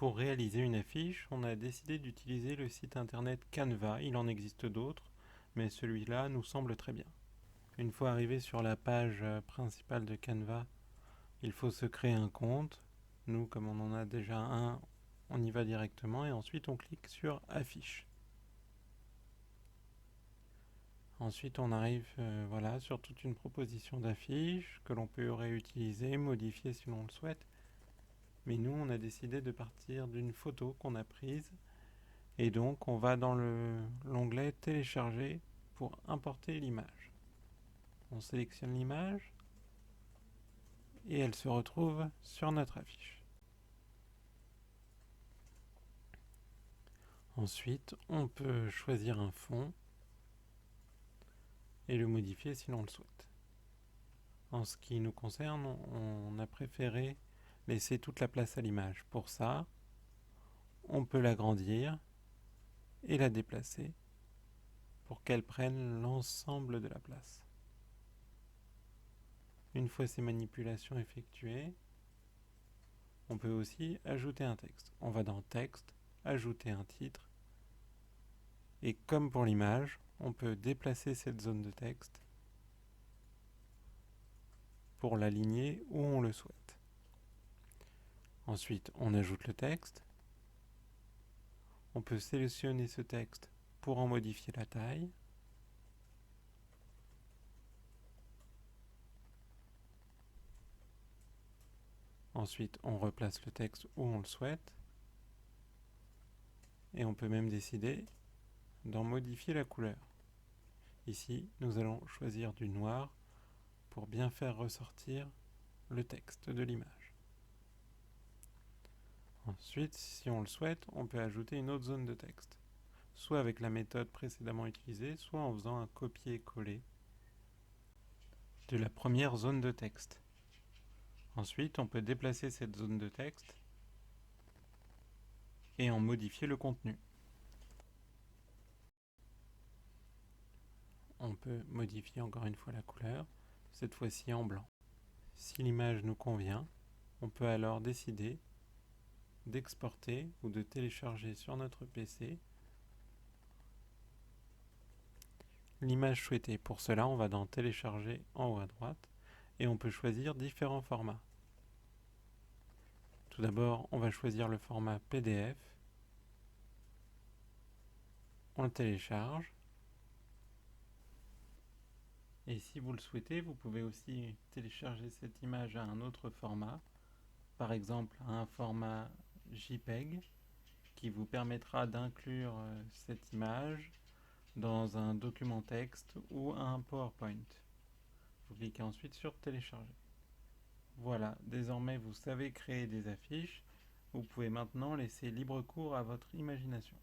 Pour réaliser une affiche, on a décidé d'utiliser le site internet Canva. Il en existe d'autres, mais celui-là nous semble très bien. Une fois arrivé sur la page principale de Canva, il faut se créer un compte. Nous, comme on en a déjà un, on y va directement et ensuite on clique sur Affiche. Ensuite, on arrive voilà, sur toute une proposition d'affiches que l'on peut réutiliser, modifier si l'on le souhaite. Mais nous, on a décidé de partir d'une photo qu'on a prise. Et donc, on va dans l'onglet Télécharger pour importer l'image. On sélectionne l'image et elle se retrouve sur notre affiche. Ensuite, on peut choisir un fond et le modifier si l'on le souhaite. En ce qui nous concerne, on a préféré laisser toute la place à l'image. Pour ça, on peut l'agrandir et la déplacer pour qu'elle prenne l'ensemble de la place. Une fois ces manipulations effectuées, on peut aussi ajouter un texte. On va dans Texte, ajouter un titre, et comme pour l'image, on peut déplacer cette zone de texte pour l'aligner où on le souhaite. Ensuite, on ajoute le texte. On peut sélectionner ce texte pour en modifier la taille. Ensuite, on replace le texte où on le souhaite. Et on peut même décider d'en modifier la couleur. Ici, nous allons choisir du noir pour bien faire ressortir le texte de l'image. Ensuite, si on le souhaite, on peut ajouter une autre zone de texte, soit avec la méthode précédemment utilisée, soit en faisant un copier-coller de la première zone de texte. Ensuite, on peut déplacer cette zone de texte et en modifier le contenu. On peut modifier encore une fois la couleur, cette fois-ci en blanc. Si l'image nous convient, on peut alors décider d'exporter ou de télécharger sur notre PC l'image souhaitée. Pour cela, on va dans Télécharger en haut à droite et on peut choisir différents formats. Tout d'abord, on va choisir le format PDF. On le télécharge. Et si vous le souhaitez, vous pouvez aussi télécharger cette image à un autre format, par exemple à un format JPEG, qui vous permettra d'inclure cette image dans un document texte ou un PowerPoint. Vous cliquez ensuite sur Télécharger. Voilà, désormais vous savez créer des affiches. Vous pouvez maintenant laisser libre cours à votre imagination.